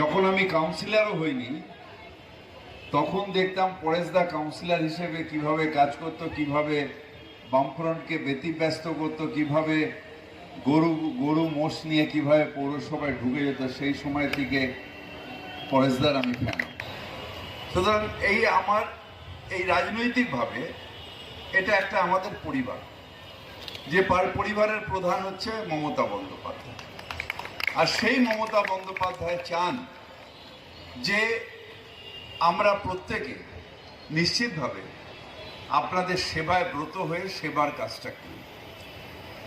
যখন আমি কাউন্সিলরও হইনি তখন দেখতাম পরেশদা কাউন্সিলর হিসেবে কিভাবে কাজ করতো, কিভাবে বামফ্রন্টকে ব্যতিব্যস্ত করতো, কিভাবে গরু মোষ নিয়ে কিভাবে পৌরসভায় ঢুকে যেত। সেই সময় থেকে পরেশদার আমি ফ্যান। সুতরাং এই রাজনৈতিকভাবে এটা একটা আমাদের পরিবার, যে পরিবারের প্রধান হচ্ছে মমতা বন্দ্যোপাধ্যায়। আর সেই মমতা বন্দ্যোপাধ্যায় চান যে আমরা প্রত্যেকে নিশ্চিতভাবে আপনাদের সেবায় ব্রত হয়ে সেবার কাজটা করি।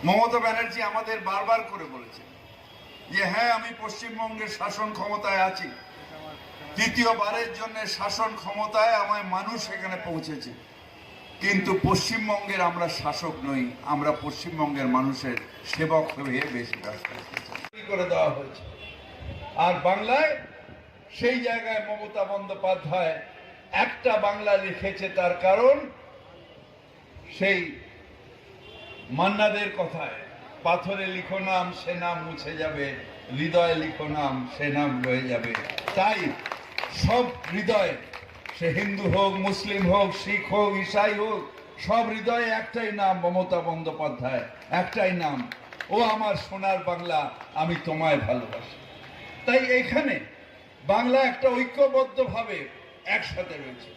মমতা ব্যানার্জি আমাদের বারবার করে বলেছেন যে হ্যাঁ, আমি পশ্চিমবঙ্গের শাসন ক্ষমতায় আছি, তৃতীয়বারের জন্য শাসন ক্ষমতায় আমায় মানুষ এখানে পৌঁছেছে, কিন্তু পশ্চিমবঙ্গের আমরা শাসক নই, আমরা পশ্চিমবঙ্গের মানুষের সেবক হয়ে বেশি কাজ করে দেওয়া হয়েছে। আর বাংলায় সেই জায়গায় মমতা বন্দ্যোপাধ্যায় একটা বাংলা লিখেছে, তার কারণ সেই মান্নাদের কথায়, পাথরে লিখো নাম সে নাম মুছে যাবে, হৃদয়ে লিখো নাম সে নাম রয়ে যাবে। তাই সব হৃদয়, সে হিন্দু হোক, মুসলিম হোক, শিখ হোক, ঈসাই হোক, সব হৃদয়ে একটাই নাম মমতা বন্দ্যোপাধ্যায়, একটাই নাম, ও আমার সোনার বাংলা, আমি তোমায় ভালোবাসি। তাই এখানে বাংলা একটা ঐক্যবদ্ধভাবে একসাথে রয়েছে।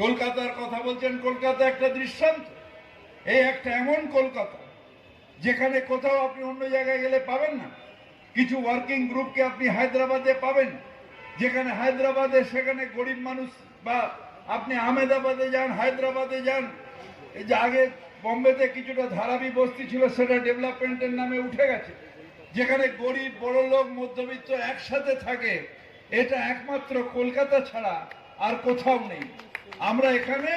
কলকাতার কথা বলছেন, কলকাতা একটা দৃষ্টান্ত। এই একটা এমন কলকাতা যেখানে কোথাও আপনি অন্য জায়গায় গেলে পাবেন না। কিছু ওয়ার্কিং গ্রুপকে আপনি হায়দ্রাবাদে পাবেন, যেখানে হায়দ্রাবাদে সেখানে গরিব মানুষ, বা আপনি আহমেদাবাদে যান, হায়দ্রাবাদে যান, এই যে আগে বোম্বেতে কিছুটা ধারাবি বস্তি ছিল, সেটা ডেভেলপমেন্টের নামে উঠে গেছে, যেখানে গরিব, বড় লোক, মধ্যবিত্ত একসাথে থাকে। এটা একমাত্র কলকাতা ছাড়া আর কোথাও নেই। আমরা এখানে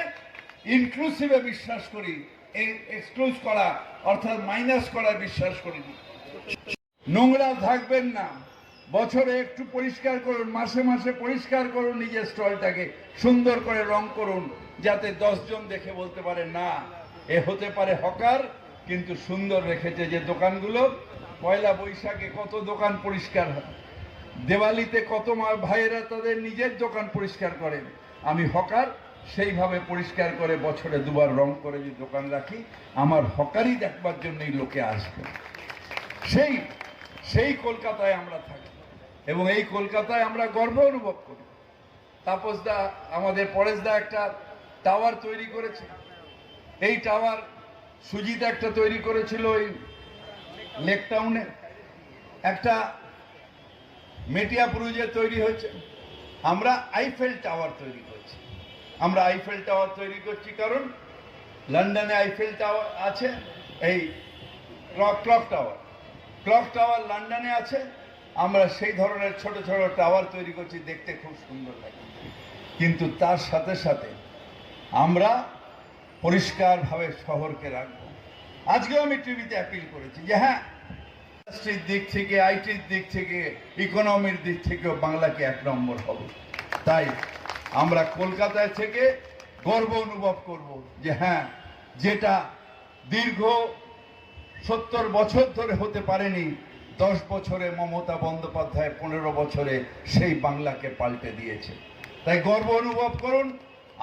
ইনক্লুসিভে বিশ্বাস করি, এক্সক্লুজ করা অর্থাৎ মাইনাস করা বিশ্বাস করি না। নোংরা থাকবেন না, বছরে একটু পরিষ্কার করুন, মাসে মাসে পরিষ্কার করুন, নিজের স্টলটাকে সুন্দর করে রং করুন, যাতে 10 জন দেখে বলতে পারে না এ হতে পারে হকার, কিন্তু সুন্দর রেখেছে। যে দোকানগুলো পয়লা বৈশাখে কত দোকান পরিষ্কার হয়, দেওয়ালিতে কত ভাইয়েরা তাদের নিজের দোকান পরিষ্কার করেন, আমি হকার সেইভাবে পরিষ্কার করে বছরে 2 বার রং করে যে দোকান রাখি, আমার হকারই দেখবার জন্যই লোকে আসবে। সেই কলকাতায় আমরা থাকি এবং এই কলকাতায় আমরা গর্ব অনুভব করি। তাপসদা, আমাদের পরেশদা একটা টাওয়ার তৈরি করেছে। এই টাওয়ার সুজিত একটা তৈরি করেছিল ওই লেক টাউনে, একটা মেটিয়াপুরুজে তৈরি হয়েছে। আমরা আইফেল টাওয়ার তৈরি করছি। আমরা আইফেল টাওয়ার তৈরি করছি কারণ লন্ডনে আইফেল টাওয়ার আছে, এই ক্লক টাওয়ার লন্ডনে আছে। আমরা সেই ধরনের ছোট ছোট টাওয়ার তৈরি করছি, দেখতে খুব সুন্দর লাগে। কিন্তু তার সাথে সাথে আমরা পরিষ্কারভাবে শহরকে রাখবো। আজকেও আমি টিভিতে অ্যাপিল করেছি যে হ্যাঁ, ইন্ডাস্ট্রির দিক থেকে, আইটির দিক থেকে, ইকোনমির দিক থেকেও বাংলাকে 1 নম্বর হবে। তাই আমরা কলকাতায় থেকে গর্ব অনুভব করব যে হ্যাঁ, যেটা দীর্ঘ 70 বছর ধরে হতে পারেনি, 10 বছরে মমতা বন্দ্যোপাধ্যায় 15 বছরে সেই বাংলাকে পাল্টে দিয়েছে। তাই গর্ব অনুভব করুন,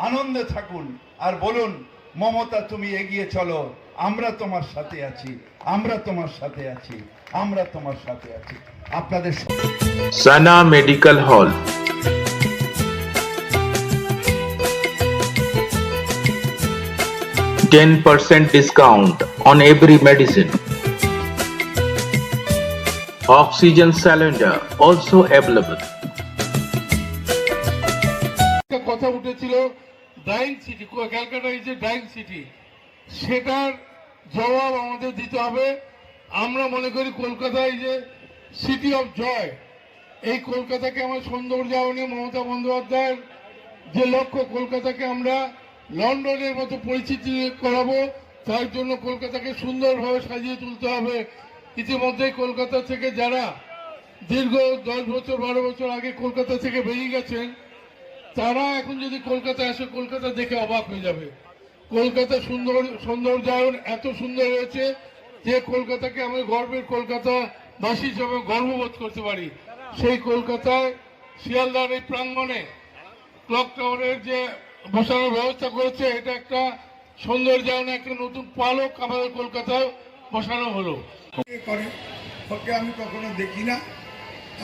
আনন্দে থাকুন, আর বলুন মমতা তুমি এগিয়ে চলো, আমরা তোমার সাথে আছি, আমরা তোমার সাথে আছি, আমরা তোমার সাথে আছি। আপনাদের সানা medical hall, $10% discount on every medicine. Oxygen cylinder also available. কথা উঠেছিল dying city, Calcutta is a dying city, সেটার জবাব আমাদের দিতে হবে। আমরা মনে করি Kolkata is a city of joy. এই কলকাতাকে আমার সৌন্দর্যায়নে মমতা বন্দ্যোপাধ্যায়ের যে লক্ষ্য, কলকাতাকে আমরা লন্ডনের মতো পরিচিতি করাবো, তার জন্য কলকাতাকে সুন্দরভাবে সাজিয়ে তুলতে হবে। ইতিমধ্যে কলকাতা থেকে যারা দীর্ঘ 10 বছর 12 বছর আগে কলকাতা থেকে বেরিয়ে গেছেন, তারা এখন যদি কলকাতা আসে, কলকাতা দেখে অবাক হয়ে যাবে। কলকাতা সৌন্দর্যায়ন এত সুন্দর হয়েছে যে কলকাতাকে আমি গর্বের কলকাতাবাসী হিসেবে গর্ববোধ করতে পারি। সেই কলকাতায় শিয়ালদার এই প্রাঙ্গণে ক্লক টাওয়ারের যে বসানোর ব্যবস্থা করেছে, এটা একটা সৌন্দর্যায়নে একটা নতুন পালক আমাদের কলকাতায় বসানো হলো। করে ওকে আমি কখনো দেখি না।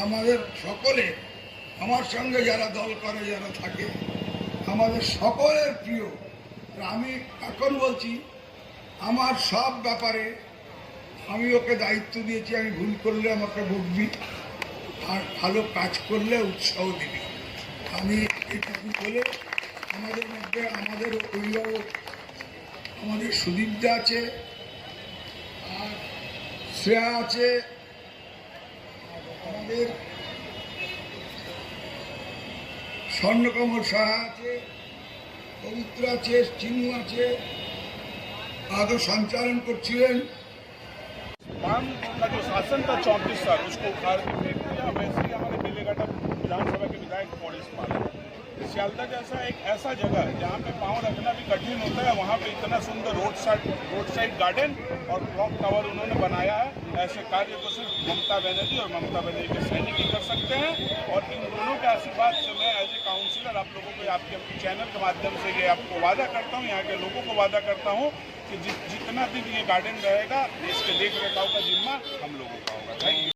আমাদের সকলে, আমার সঙ্গে যারা দল করে, যারা থাকে, আমাদের সকলের প্রিয়। আর আমি এখন বলছি, আমার সব ব্যাপারে আমি ওকে দায়িত্ব দিয়েছি, আমি ভুল করলে আমাকে বকবি, আর ভালো কাজ করলে উৎসাহ দিবি। আমি এইটুকু বলে আমাদের মধ্যে আমাদের অভিভাবক আমাদের সুদীপদা আছে, আর শ্রেয়া আছে, আমাদের স্বর্ণকমল সাহা আছে, পবিত্র আছে, চিনু আছে, আদৌ সঞ্চালন করছিলেন। मान का जो शासन था 34 साल, उसको उखाड़ के फेंक दिया। वैसे ही हमारे बेलेघाटा विधानसभा के विधायक मॉडल्स मारे। सियालदा जैसा एक ऐसा जगह जहाँ पे पाँव रखना भी कठिन होता है, वहाँ पे इतना सुंदर रोड साइड गार्डन और क्लॉक टावर उन्होंने बनाया है। ऐसे कार्य को सिर्फ ममता बनर्जी और ममता बनर्जी के सैनिक ही कर सकते हैं। और इन दोनों के आशीर्वाद से मैं एज ए काउंसिलर आप लोगों को, आपके चैनल के माध्यम से ये आपको वादा करता हूँ, यहाँ के लोगों को वादा करता हूँ कि जितना दिन ये गार्डन रहेगा, इसके देख रेखाव का जिम्मा हम लोगों का होगा। Thank you.